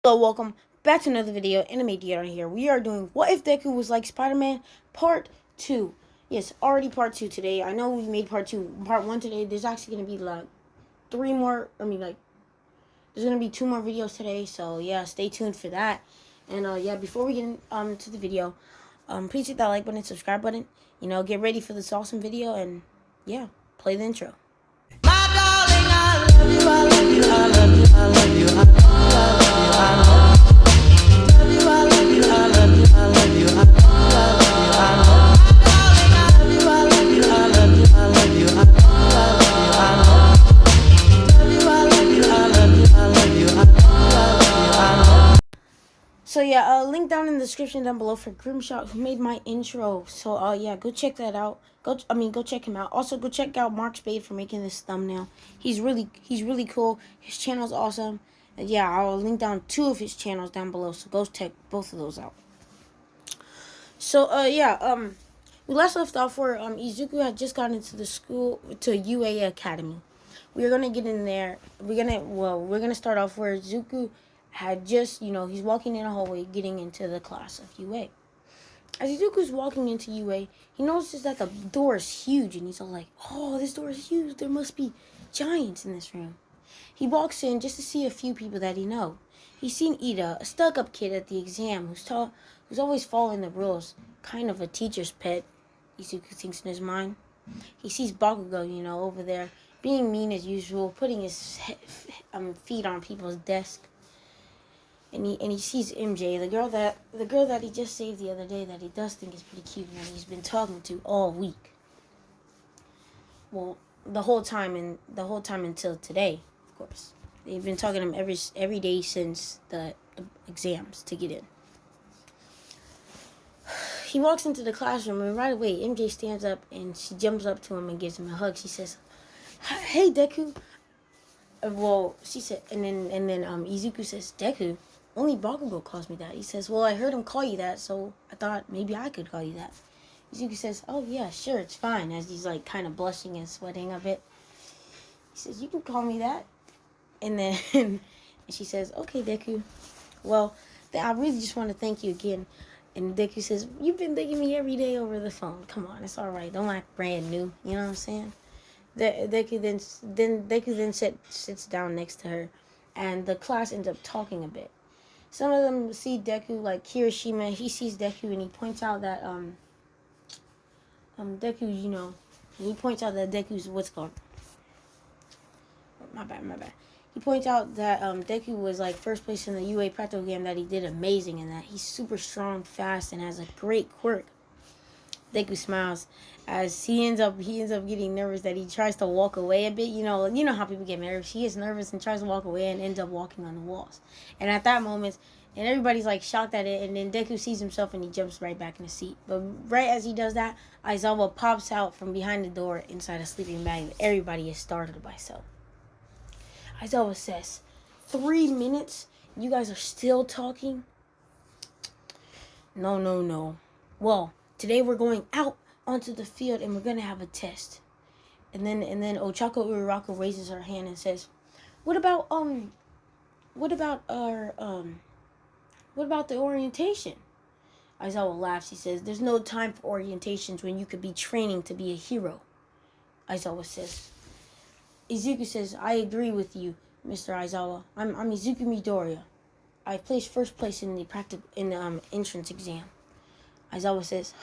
Hello, welcome back to another video. Anime Deer here. We are doing What If Deku Was Like Spider-Man Part 2. Yes, already Part 2 today. I know we made Part 1 today. There's actually going to be like there's going to be 2 more videos today. So yeah, stay tuned for that. And yeah, before we get to the video, please hit that like button, subscribe button. Get ready for this awesome video, and yeah, play the intro. My darling, I love you, I love you, I love you, I love you, I love you, I love you, I love you. I love you, I love you, I love you, I love you, I love you, I love you, I love you, I love you, I love you, I love you, I love you, I love you, I love you, I love you. So yeah, link down in the description down below for Grimshot, who made my intro. So yeah, go check that out. Go check him out. Also, go check out Mark Spade for making this thumbnail. He's really cool. His channel's awesome. And yeah, I'll link down 2 of his channels down below. So go check both of those out. So yeah, we last left off where Izuku had just gotten into the school to UA Academy. We're gonna get in there. We're gonna start off where Izuku had just, he's walking in a hallway getting into the class of UA. As Izuku's walking into UA, he notices that the door is huge, and he's all like, oh, this door is huge. There must be giants in this room. He walks in just to see a few people that he knows. He's seen Ida, a stuck-up kid at the exam who's always following the rules, kind of a teacher's pet, Izuku thinks in his mind. He sees Bakugo, over there, being mean as usual, putting his feet on people's desk. And he sees MJ, the girl that he just saved the other day, that he does think is pretty cute, and that he's been talking to all week. Well, the whole time until today, of course. They've been talking to him every day since the exams to get in. He walks into the classroom, and right away MJ stands up and she jumps up to him and gives him a hug. She says, "Hey, Deku." Well, she said, and then Izuku says, "Deku? Only Bakugo calls me that." He says, "Well, I heard him call you that, so I thought maybe I could call you that." Izuku says, "Oh yeah, sure, it's fine," as he's like kind of blushing and sweating a bit. He says, "You can call me that." And then and she says, "Okay, Deku. Well, I really just want to thank you again." And Deku says, "You've been thanking me every day over the phone. Come on, it's all right. Don't act brand new. You know what I'm saying?" Deku then sits down next to her, and the class ends up talking a bit. Some of them see Deku, like Kirishima. He sees Deku and he points out that Deku, he points out that Deku's what's called. My bad. He points out that Deku was like first place in the UA practical game, that he did amazing, and that he's super strong, fast, and has a great quirk. Deku smiles as he ends up getting nervous, that he tries to walk away a bit. You know how people get nervous. He gets nervous and tries to walk away and ends up walking on the walls. And at that moment, and everybody's like shocked at it, and then Deku sees himself and he jumps right back in the seat. But right as he does that, Aizawa pops out from behind the door inside a sleeping bag, and everybody is startled by so. Aizawa says, 3 minutes? You guys are still talking? No. Well, today we're going out onto the field and we're gonna have a test. And then Ochako Uraraka raises her hand and says, What about the orientation?" Aizawa laughs. He says, "There's no time for orientations when you could be training to be a hero." Aizawa says. Izuku says, "I agree with you, Mr. Aizawa. I'm Izuku Midoriya. I placed first place in the entrance exam." Aizawa says,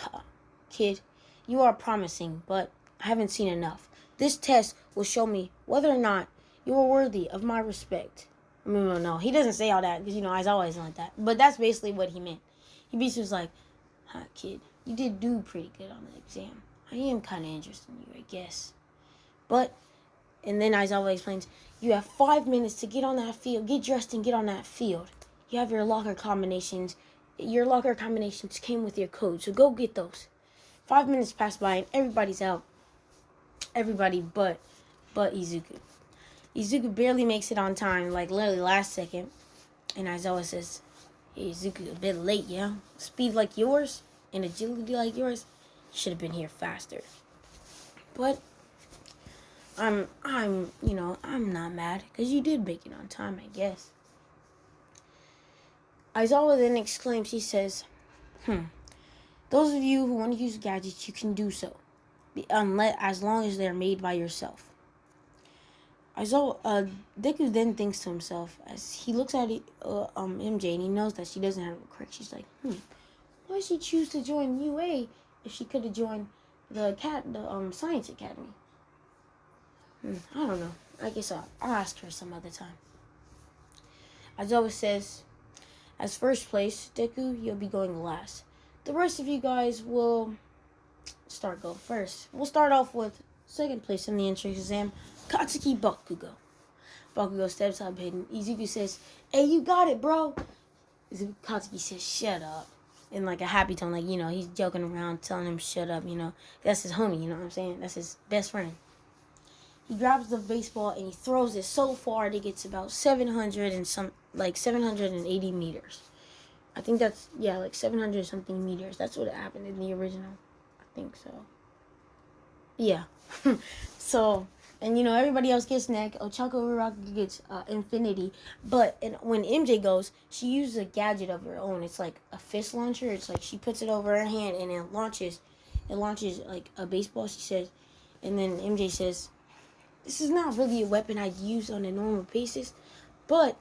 "Kid, you are promising, but I haven't seen enough. This test will show me whether or not you are worthy of my respect." No. He doesn't say all that because, Aizawa isn't like that. But that's basically what he meant. He basically was like, kid, you did do pretty good on the exam. I am kind of interested in you, I guess. But, and then Aizawa explains, "You have 5 minutes to get on that field, get dressed and get on that field. You have your locker combinations. Your locker combinations came with your code, so go get those." 5 minutes pass by and everybody's out. Everybody but Izuku. Izuku barely makes it on time, like literally last second. And Aizawa says, "Hey, Izuku, a bit late, yeah? Speed like yours and agility like yours, you should have been here faster." But I'm not mad, because you did make it on time, I guess. Aizawa then exclaims, he says, those of you who want to use gadgets, you can do so, as long as they're made by yourself. Deku then thinks to himself as he looks at MJ and he knows that she doesn't have it correct. She's like, why did she choose to join UA if she could have joined the Science Academy? I don't know. I guess I'll ask her some other time. Aizawa says, as first place, Deku, you'll be going last. The rest of you guys will go first. We'll start off with second place in the entrance exam, Katsuki Bakugo. Bakugo steps up and Izuku says, hey, you got it, bro. Katsuki says, shut up. In like a happy tone, like, he's joking around, telling him shut up, That's his homie, you know what I'm saying? That's his best friend. He grabs the baseball and he throws it so far that it gets about 780 meters. I think that's, like 700 something meters. That's what happened in the original. I think so. Yeah. So, and everybody else gets neck. Ochako Uraraka gets infinity. But when MJ goes, she uses a gadget of her own. It's like a fist launcher. It's like she puts it over her hand and it launches like a baseball, she says. And then MJ says, this is not really a weapon I'd use on a normal basis, but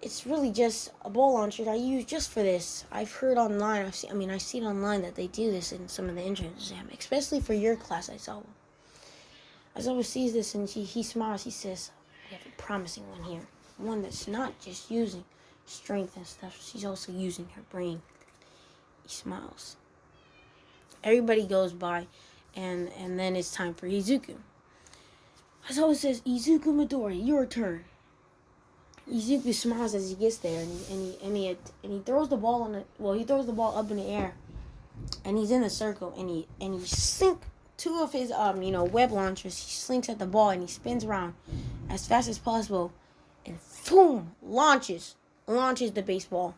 it's really just a ball launcher that I use just for this. I've heard online, I've seen online that they do this in some of the entrance exam, especially for your class, Aizawa sees this and he smiles. He says, we have a promising one here. One that's not just using strength and stuff. She's also using her brain. He smiles. Everybody goes by and then it's time for Izuku. Aizawa says, Izuku Midori, your turn. Izuku smiles as he gets there, and he throws the ball he throws the ball up in the air, and he's in the circle, and he slinks two of his web launchers. He slinks at the ball and he spins around as fast as possible, and boom, launches the baseball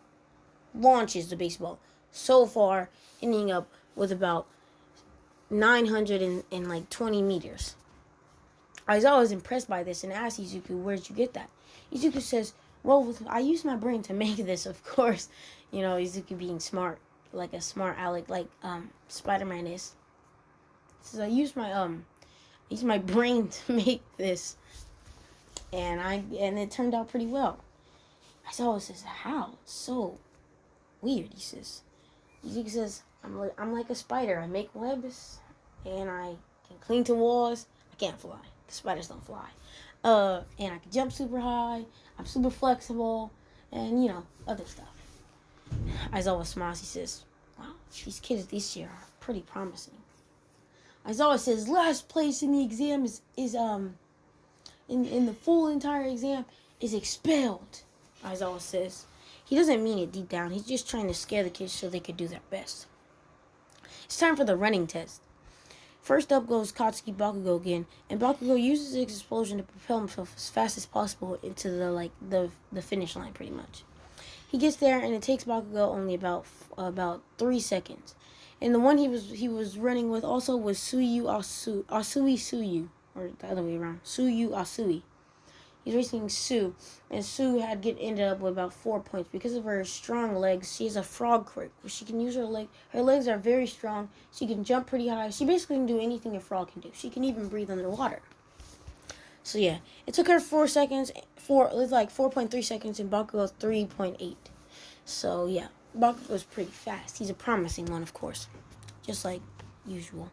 so far, ending up with about 920 meters. Aizawa was impressed by this and asked Izuku, where'd you get that? Izuku says, well, I used my brain to make this, of course. Izuku being smart, like a smart aleck, like Spider-Man is. He says, I used my brain to make this, and it turned out pretty well. Aizawa says, how? It's so weird, he says. Izuku says, I'm like a spider. I make webs, and I can cling to walls. I can't fly. The spiders don't fly. And I can jump super high. I'm super flexible. And, other stuff. Aizawa smiles. He says, wow, these kids this year are pretty promising. Aizawa says, last place in the exam is in the full entire exam is expelled. Aizawa says. He doesn't mean it deep down. He's just trying to scare the kids so they could do their best. It's time for the running test. First up goes Katsuki Bakugo again, and Bakugo uses his explosion to propel himself as fast as possible into the finish line, pretty much. He gets there, and it takes Bakugo only about 3 seconds. And the one he was running with also was Asui Suyu, or the other way around, Suyu Asui. He's racing Sue, and Sue ended up with about 4 points because of her strong legs. She has a frog quirk, where she can use her leg. Her legs are very strong. She can jump pretty high. She basically can do anything a frog can do. She can even breathe underwater. So yeah, it took her 4 seconds. It was like 4.3 seconds, and Bakugo 3.8. So yeah, Bakugo's pretty fast. He's a promising one, of course, just like usual.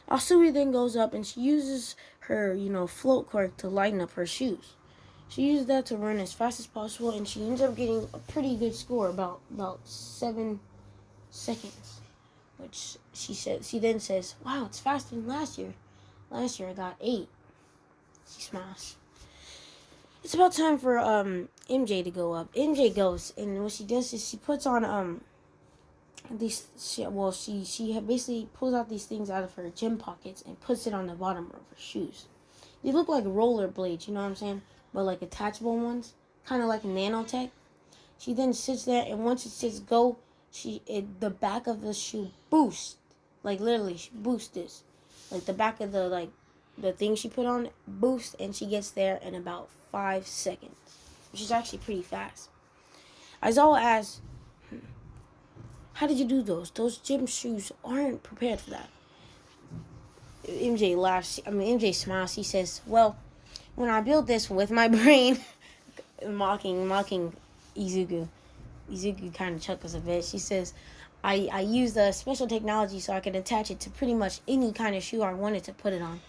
Asui then goes up and she uses her, float quirk to lighten up her shoes. She uses that to run as fast as possible, and she ends up getting a pretty good score, about 7 seconds. Which she then says, wow, it's faster than last year. Last year I got 8. She smiles. It's about time for MJ to go up. MJ goes, and what she does is she puts on she basically pulls out these things out of her gym pockets and puts it on the bottom of her shoes. They look like roller blades, you know what I'm saying? But like attachable ones, kind of like nanotech. She then sits there, and once it says go, the back of the shoe boosts, like literally she boosts this, like the back of the thing she put on boosts, and she gets there in about 5 seconds, which is actually pretty fast. Aizawa asks, how did you do those? Those gym shoes aren't prepared for that. MJ laughs. MJ smiles. He says, well, when I built this with my brain, mocking Izuku. Izuku kind of chuckles a bit. She says, I used a special technology so I could attach it to pretty much any kind of shoe I wanted to put it on.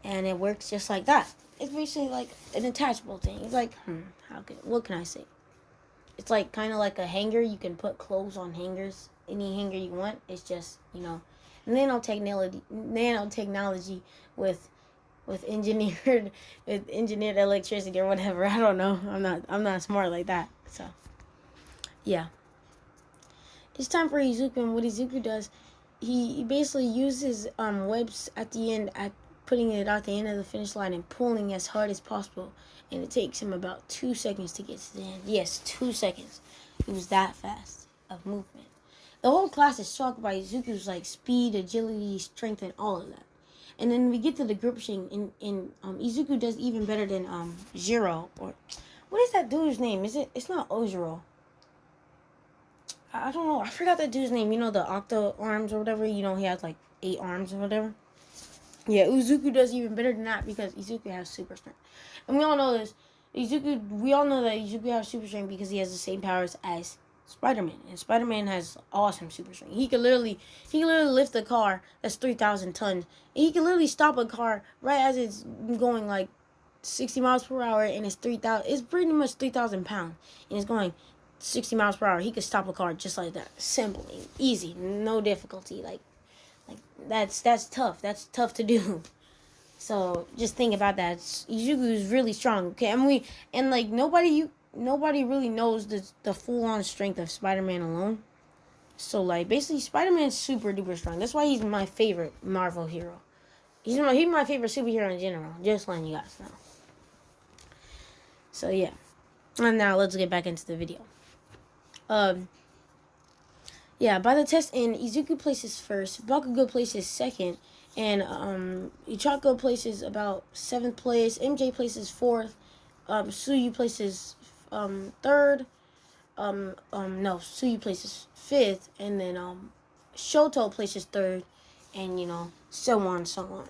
And it works just like that. It's basically like an attachable thing. It's like, what can I say? It's like kind of like a hanger. You can put clothes on hangers. Any hanger you want. It's just, nanotechnology with engineered electricity or whatever. I don't know. I'm not smart like that. So, yeah. It's time for Izuku, and what Izuku does, he basically uses webs at the end, at putting it at the end of the finish line and pulling as hard as possible. And it takes him about 2 seconds to get to the end. Yes, 2 seconds. He was that fast of movement. The whole class is shocked by Izuku's speed, agility, strength, and all of that. And then we get to the group shing, and Izuku does even better than Jiro, or what is that dude's name? It's not Ojiro. I don't know. I forgot that dude's name. The octo arms or whatever. He has 8 arms or whatever. Yeah, Izuku does even better than that because Izuku has super strength. And we all know this. We all know that Izuku has super strength because he has the same powers as Spider-Man. And Spider-Man has awesome super strength. He can literally lift a car that's 3,000 tons. And he can literally stop a car right as it's going 60 miles per hour, and it's pretty much 3,000 pounds. And it's going 60 miles per hour. He could stop a car just like that. Simple, easy, no difficulty. That's tough. That's tough to do. So just think about that. Izuku is really strong. Okay, and nobody really knows the full on strength of Spider-Man alone. So basically Spider-Man's super duper strong. That's why he's my favorite Marvel hero. He's my favorite superhero in general. Just letting you guys know. So yeah. And now let's get back into the video. Yeah, by the test end, Izuku places first, Bakugo places second, and Ichako places about 7th place, MJ places 4th, Suyu places third, Suyu places 5th, and then Shoto places 3rd, and so on, so on.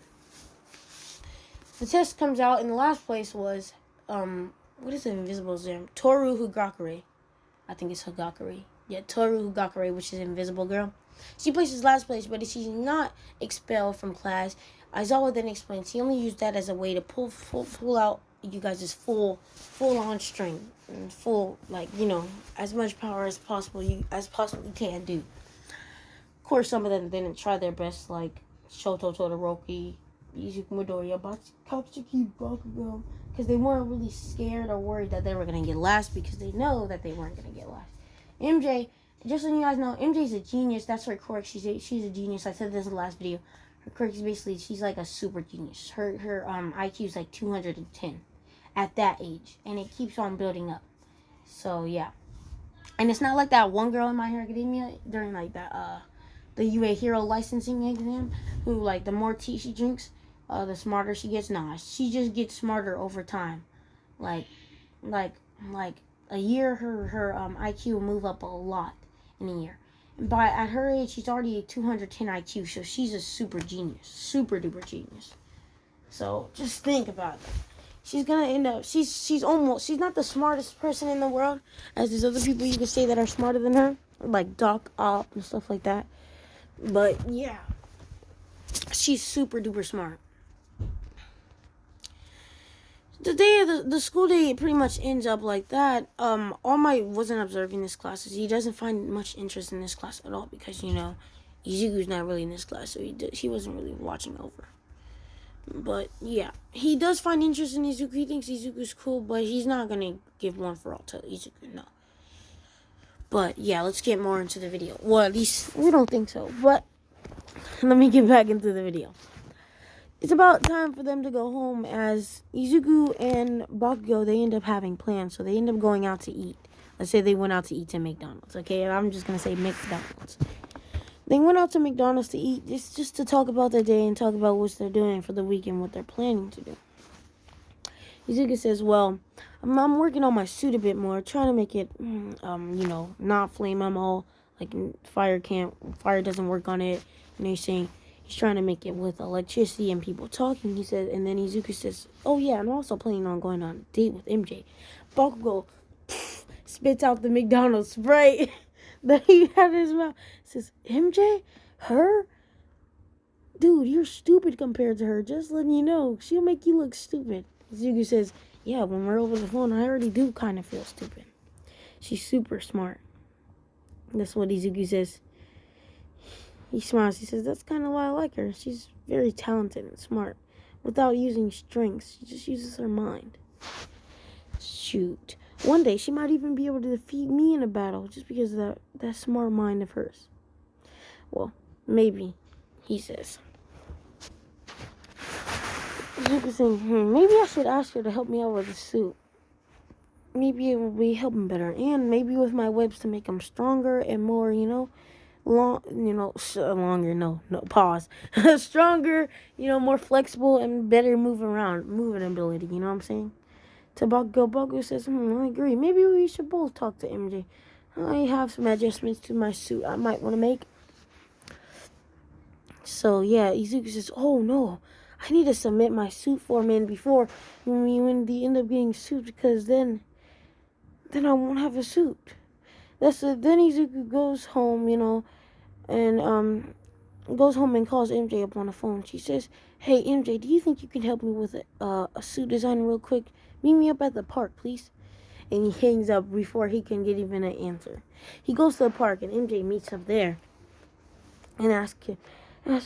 The test comes out, and the last place was what is the invisible exam? Toru Higakure. I think it's Higakure. Yeah, Toru Higakure, which is Invisible Girl. She places last place, but if she's not expelled from class, Aizawa then explains he only used that as a way to pull out you guys' full on strength and full as much power as possible you can do. Of course, some of them didn't try their best, like Shoto Todoroki, Izuku Midoriya, Katsuki Bakugo, because they weren't really scared or worried that they were gonna get last because they know that they weren't gonna get last. MJ, just so you guys know, MJ's a genius. That's her quirk. She's a genius. I said this in the last video. Her quirk is basically she's like a super genius. Her IQ is 210 at that age, and it keeps on building up. So yeah, and it's not like that one girl in My Hero Academia during the UA Hero licensing exam who the more tea she drinks, the smarter she gets. Nah, she just gets smarter over time. Like a year, her IQ will move up a lot in a year. And at her age, she's already a 210 IQ, so she's a super genius, super duper genius. So just think about it. She's gonna end up. She's not the smartest person in the world, as there's other people you could say that are smarter than her, like Doc Ock and stuff like that. But yeah, she's super duper smart. The day of the school day pretty much ends up like that. All Might wasn't observing this class. He doesn't find much interest in this class at all because Izuku's not really in this class, so he wasn't really watching over. But yeah, he does find interest in Izuku. He thinks Izuku's cool, but he's not gonna give one for all to Izuku. No. But yeah, let's get more into the video. Well, at least we don't think so. But let me get back into the video. It's about time for them to go home as Izuku and Bakugo, they end up having plans. So they end up going out to eat. Let's say they went out to eat to McDonald's, okay? And I'm just going to say McDonald's. They went out to McDonald's to eat just to talk about their day and talk about what they're doing for the weekend, what they're planning to do. Izuku says, well, I'm working on my suit a bit more, trying to make it, not flame MO, like fire doesn't work on it. And he's saying he's trying to make it with electricity and people talking. He says, and then Izuku says, oh yeah, I'm also planning on going on a date with MJ. Bakugo spits out the McDonald's Sprite that he had in his mouth. Says, MJ? Her? Dude, you're stupid compared to her. Just letting you know, she'll make you look stupid. Izuku says, yeah, when we're over the phone, I already do kind of feel stupid. She's super smart. That's what Izuku says. He smiles. He says, that's kind of why I like her. She's very talented and smart. Without using strengths, she just uses her mind. Shoot. One day, she might even be able to defeat me in a battle just because of that smart mind of hers. Well, maybe, he says. Izuku's saying, maybe I should ask her to help me out with the suit. Maybe it will be helping better. And maybe with my webs to make them stronger and more, stronger, more flexible and better moving ability, you know what I'm saying? To Bakugo says, I agree. Maybe we should both talk to MJ. I have some adjustments to my suit I might want to make. So, yeah, Izuku says, oh, no. I need to submit my suit form in before we end up getting suits, because then I won't have a suit. Then Izuku goes home, and goes home and calls MJ up on the phone. She says, hey, MJ, do you think you can help me with a suit design real quick? Meet me up at the park, please. And he hangs up before he can get even an answer. He goes to the park, and MJ meets up there and asks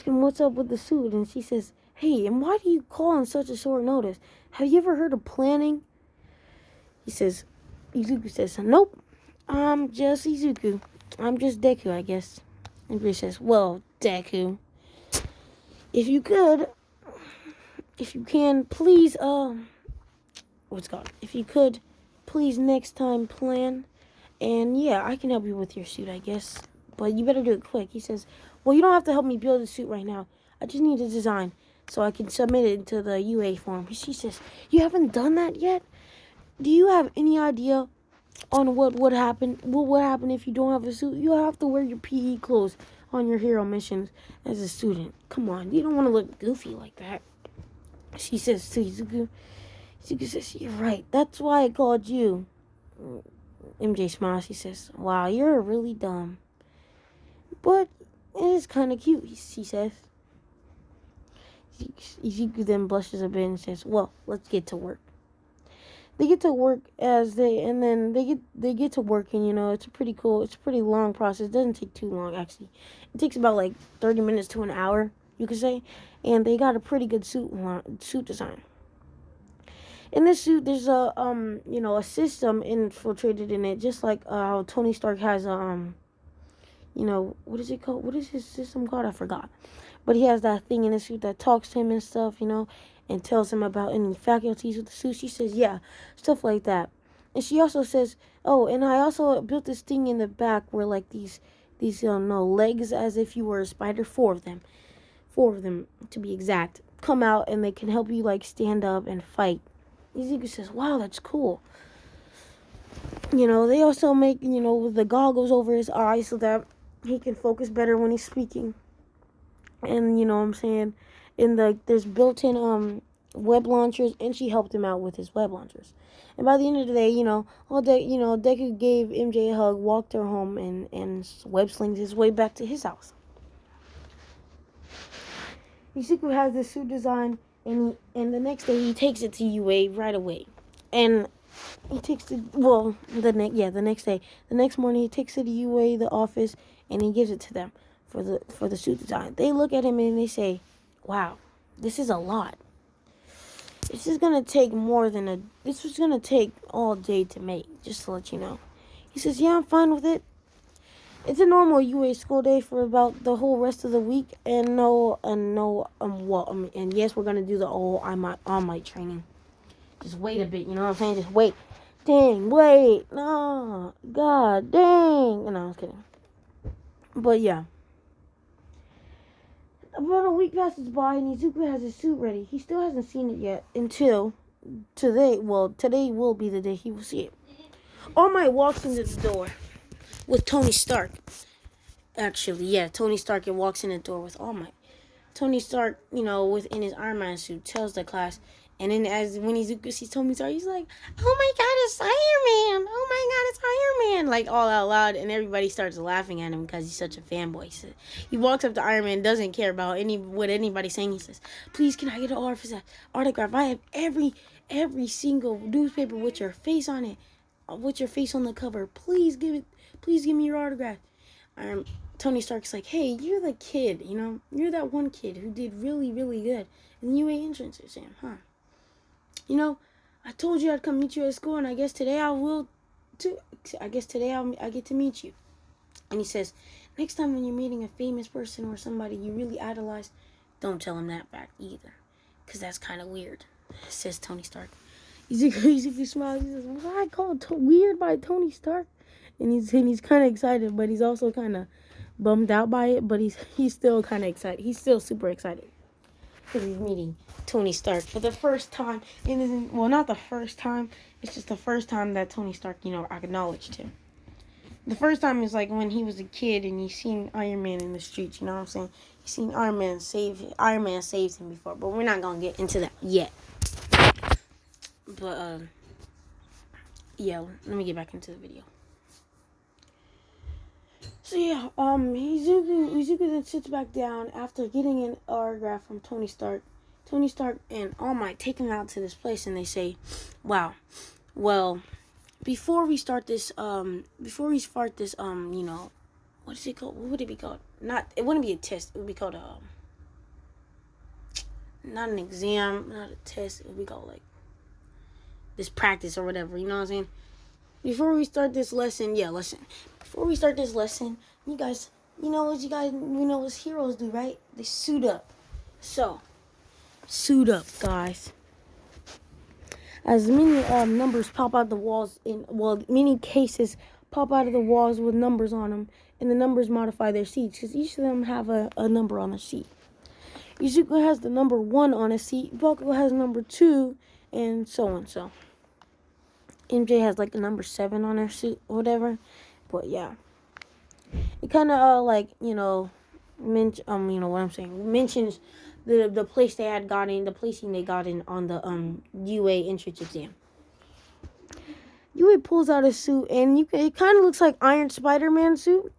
him what's up with the suit. And she says, hey, and why do you call on such a short notice? Have you ever heard of planning? Izuku says, nope, I'm just Izuku. I'm just Deku, I guess. And Bruce says, well, Deku, if you can, please, if you could, please next time plan. And yeah, I can help you with your suit, I guess. But you better do it quick. He says, well, you don't have to help me build the suit right now. I just need a design so I can submit it to the UA form. She says, you haven't done that yet? Do you have any idea on what would happen? What would happen if you don't have a suit? You'll have to wear your PE clothes on your hero missions as a student. Come on, you don't want to look goofy like that. She says to Izuku. Izuku says, you're right. That's why I called you. MJ smiles. She says, wow, you're really dumb. But it is kind of cute, she says. Izuku then blushes a bit and says, well, let's get to work. They get to work they get to work, and it's a pretty long process. It doesn't take too long, actually. It takes about like 30 minutes to an hour, you could say. And they got a pretty good suit design. In this suit, there's a system infiltrated in it, just like how Tony Stark has what is it called? What is his system called? I forgot. But he has that thing in his suit that talks to him and stuff, and tells him about any faculties with the suit. She says, yeah, stuff like that. And she also says, oh, and I also built this thing in the back where like these legs, as if you were a spider, four of them to be exact, come out, and they can help you like stand up and fight. Izuku says, wow, that's cool. They also make, the goggles over his eyes so that he can focus better when he's speaking. And, what I'm saying, there's built-in web launchers, and she helped him out with his web launchers. And by the end of the day, Deku gave MJ a hug, walked her home, and web slings his way back to his house. Izuku has this suit design, and the next day he takes it to UA right away. And he takes it, the next day. The next morning he takes it to UA, the office, and he gives it to them for the suit design. They look at him and they say, wow, this is a lot. This is going to take this was going to take all day to make, just to let you know. He says, yeah, I'm fine with it. It's a normal UA school day for about the whole rest of the week, and yes, we're going to do the all-might training. Just wait a bit, you know what I'm saying? Just wait. Dang, wait. No, God, dang. No, I was kidding. But yeah. About a week passes by, and Izuku has his suit ready. He still hasn't seen it yet until today will be the day he will see it. All Might walks into the door with Tony Stark. Actually, yeah, Tony Stark walks in the door with All Might. Tony Stark, within his Iron Man suit, tells the class, and then when Izuku sees Tony Stark, he's like, "Oh my God, it's Iron Man! Oh my God, it's Iron Man!" Like all out loud, and everybody starts laughing at him because he's such a fanboy. So he walks up to Iron Man, doesn't care about what anybody's saying. He says, "Please, can I get an autograph? I have every single newspaper with your face on it, with your face on the cover. Please give me your autograph." Tony Stark's like, "Hey, you're the kid, you're that one kid who did really, really good in the UA entrance exam, huh? I told you I'd come meet you at school, and I guess today I will too. I guess today I get to meet you." And he says, "Next time when you're meeting a famous person or somebody you really idolize, don't tell him that fact either, because that's kind of weird," says Tony Stark. Izuku smiles. He says, "Why I called weird by Tony Stark?" And he's kind of excited, but he's also kind of bummed out by it. But he's still kind of excited. He's still super excited because he's meeting Tony Stark for the first time. Not the first time. It's just the first time that Tony Stark, acknowledged him. The first time is like when he was a kid and he's seen Iron Man in the streets. You know what I'm saying? He's seen Iron Man saved him before. But we're not gonna get into that yet. But yeah. Let me get back into the video. So yeah, Izuku then sits back down after getting an autograph from Tony Stark. Tony Stark and All Might take him out to this place, and they say, "Wow, well, before we start this, what is it called? What would it be called? It wouldn't be a test. It would be called not an exam, not a test. It would be called like this practice or whatever. You know what I'm saying? Before we start this lesson, Before we start this lesson, you guys, what heroes do, right? They suit up. So, suit up, guys. As many numbers pop out the walls many cases pop out of the walls with numbers on them, and the numbers modify their seats because each of them have a number on the seat. Izuku has the number 1 on his seat. Bakugo has number 2, and so on. So, MJ has like a number 7 on her suit or whatever. But yeah, it kind of mentions the place they had gotten, the placing they got in on the UA entrance exam. UA pulls out his suit, and it kind of looks like Iron Spider-Man suit.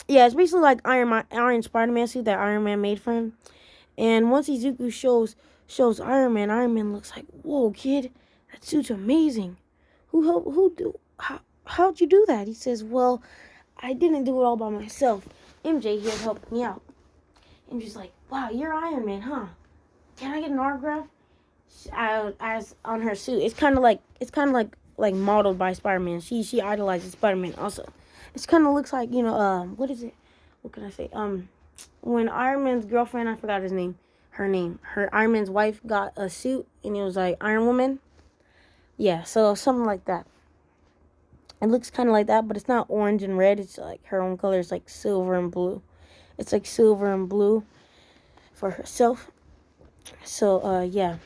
Yeah, it's basically like Iron Spider-Man suit that Iron Man made for him. And once Izuku shows Iron Man looks like, "Whoa, kid, that suit's amazing. How'd you do that?" He says, "Well, I didn't do it all by myself. MJ here helped me out." MJ's like, "Wow, you're Iron Man, huh? Can I get an autograph?" As on her suit, it's kind of like modeled by Spider-Man. She idolizes Spider-Man also. It kind of looks like what is it? What can I say? When Iron Man's girlfriend, I forgot her Iron Man's wife got a suit, and it was like Iron Woman. Yeah, so something like that. It looks kind of like that, but it's not orange and red. It's like her own color is like silver and blue. It's like silver and blue for herself. So, yeah.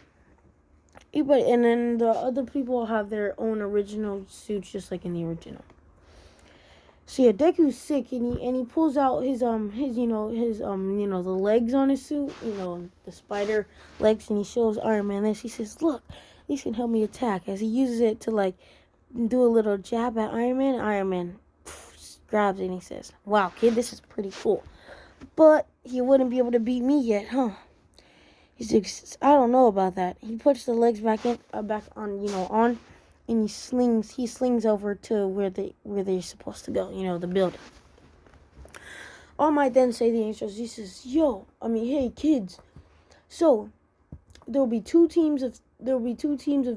And then the other people have their own original suits, just like in the original. So yeah, Deku's sick, and he pulls out his the legs on his suit, the spider legs, and he shows Iron Man this. He says, "Look, these can help me attack." As he uses it to like do a little jab at Iron Man, Iron Man grabs it and he says, "Wow, kid, this is pretty cool. But you wouldn't be able to beat me yet, huh?" He says, "I don't know about that." He puts the legs back on, and he slings over to where they're supposed to go, the building. All Might then say the intros. He says, "Hey kids, so there'll be two teams of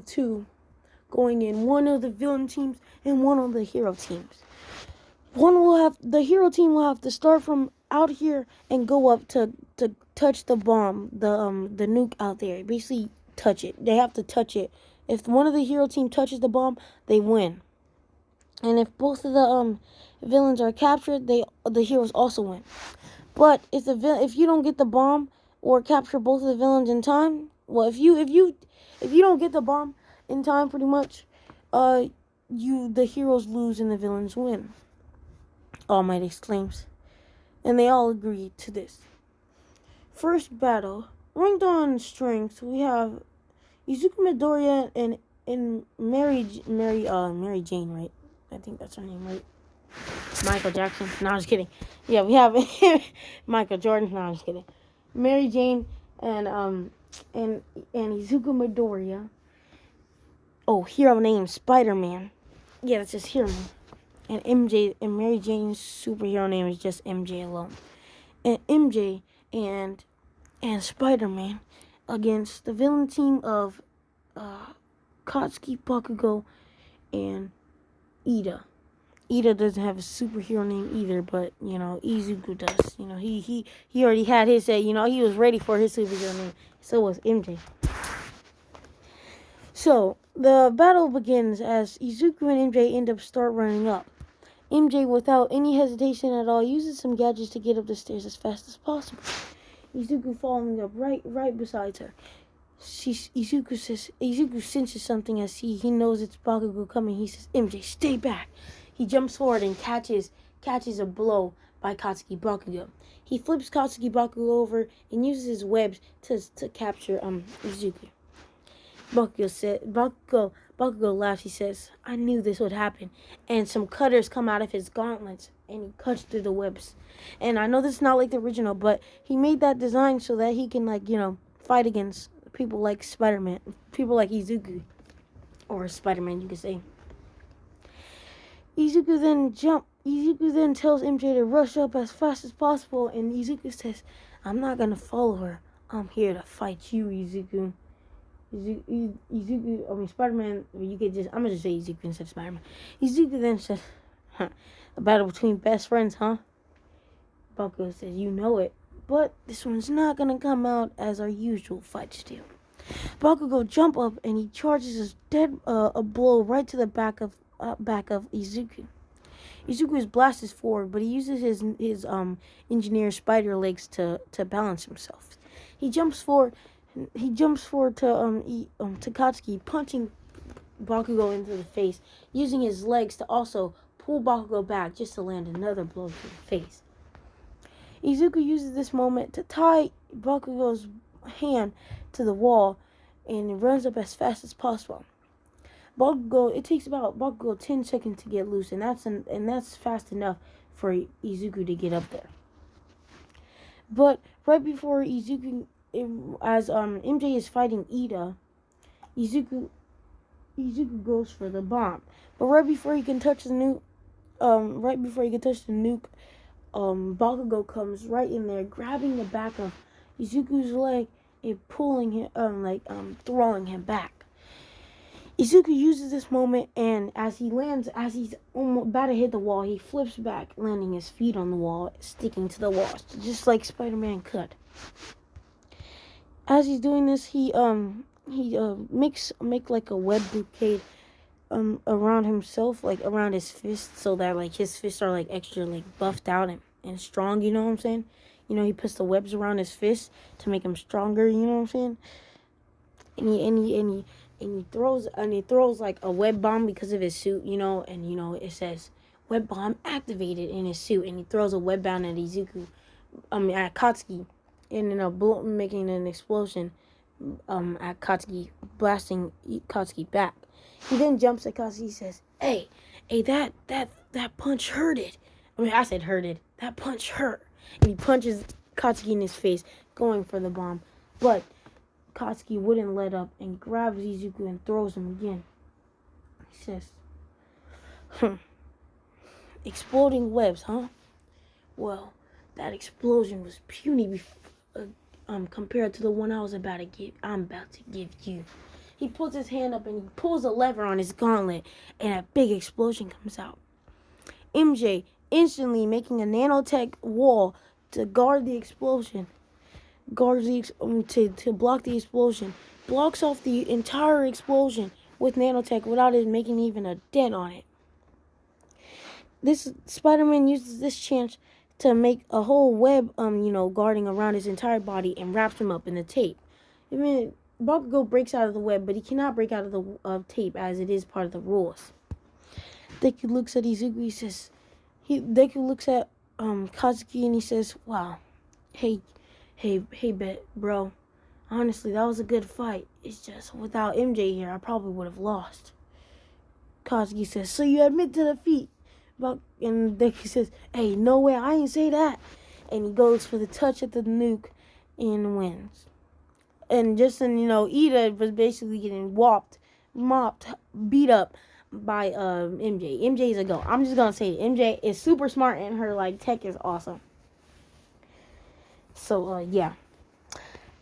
2 going in, one of the villain teams and one of the hero teams. The hero team will have to start from out here and go up to touch the bomb, the nuke out there. Basically, touch it. They have to touch it. If one of the hero team touches the bomb, they win. And if both of the villains are captured, the heroes also win. But if you don't get the bomb or capture both of the villains in time, well, if you don't get the bomb in time, pretty much, the heroes lose and the villains win. All Might exclaims, and they all agree to this. First battle, ranked on strength, we have Izuku Midoriya and Mary Jane, right? I think that's her name, right? Michael Jackson. No, I'm just kidding. Yeah, we have Michael Jordan. No, I'm just kidding. Mary Jane and Izuku Midoriya. Oh, hero name Spider-Man. Yeah, that's just hero name. And MJ and Mary Jane's superhero name is just MJ alone. And MJ and Spider-Man against the villain team of Katsuki, Bakugo, and Ida. Ida doesn't have a superhero name either, but Izuku does. He already had his. He was ready for his superhero name. So was MJ. So the battle begins as Izuku and MJ end up start running up. MJ, without any hesitation at all, uses some gadgets to get up the stairs as fast as possible. Izuku following up right beside her. Izuku senses something as he knows it's Bakugo coming. He says, MJ, stay back. He jumps forward and catches a blow by Katsuki Bakugo. He flips Katsuki Bakugo over and uses his webs to capture Izuku. Bakugo laughs. He says, I knew this would happen. And some cutters come out of his gauntlets and he cuts through the webs. And I know this is not like the original, but he made that design so that he can fight against people like Spider-Man, people like Izuku, or Spider-Man, you could say. Izuku then tells MJ to rush up as fast as possible, and Izuku says, I'm not gonna follow her. I'm here to fight you, Izuku. Spider-Man, I'm gonna just say Izuku instead of Spider-Man. Izuku then says, a battle between best friends, huh? Bakugo says, you know it, but this one's not gonna come out as our usual fights do. Bakugo jump up and he charges a blow right to the back of Izuku. Izuku's blasts forward, but he uses his engineer spider legs to balance himself. He jumps forward to Katsuki, punching Bakugo into the face, using his legs to also pull Bakugo back just to land another blow to the face. Izuku uses this moment to tie Bakugo's hand to the wall and runs up as fast as possible. It takes about Bakugo 10 seconds to get loose, and that's fast enough for Izuku to get up there. But right before Izuku, as MJ is fighting Ida, Izuku goes for the bomb. But right before he can touch the nuke, Bakugo comes right in there, grabbing the back of Izuku's leg and pulling him, throwing him back. Izuku uses this moment, and as he's almost about to hit the wall, he flips back, landing his feet on the wall, sticking to the wall, just like Spider-Man could. As he's doing this, he make like a web bouquet around himself, like around his fists, so that like his fists are like extra like buffed out and strong. You know what I'm saying? He puts the webs around his fists to make him stronger. You know what I'm saying? And he throws like a web bomb because of his suit. And it says web bomb activated in his suit, and he throws a web bomb at at Katsuki, and then making an explosion at Katsuki, blasting Katsuki back. He then jumps at Katsuki. He says, "Hey, that punch hurted." I said hurted. That punch hurt. And he punches Katsuki in his face, going for the bomb. But Katsuki wouldn't let up and grabs Izuku and throws him again. He says, exploding webs, huh? Well, that explosion was puny compared to the one I'm about to give you. He puts his hand up and he pulls a lever on his gauntlet, and a big explosion comes out. MJ, instantly making a nanotech wall to guard the explosion, to block the explosion, blocks off the entire explosion with nanotech without it making even a dent on it. This Spider-Man uses this chance to make a whole web, guarding around his entire body and wraps him up in the tape. Bakugo breaks out of the web, but he cannot break out of the tape as it is part of the rules. Deku looks at Izuku. He says, Deku looks at Kazuki and he says, "Wow, hey, bro. Honestly, that was a good fight. It's just without MJ here, I probably would have lost." Kazuki says, "So you admit to defeat?" And Deku says, "Hey, no way, I ain't say that." And he goes for the touch at the nuke and wins. And just then, Ida was basically getting mopped, beat up by MJ. MJ's a go. I'm just gonna say it. MJ is super smart and her tech is awesome. So yeah.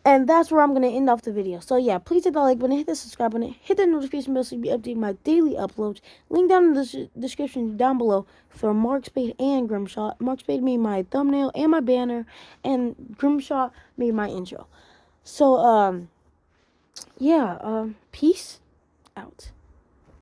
And that's where I'm going to end off the video. So, yeah, please hit that like button, hit the subscribe button, hit the notification bell so you'll be updated my daily uploads. Link down in the description down below for Mark Spade and Grimshot. Mark Spade made my thumbnail and my banner, and Grimshot made my intro. So, yeah, peace out.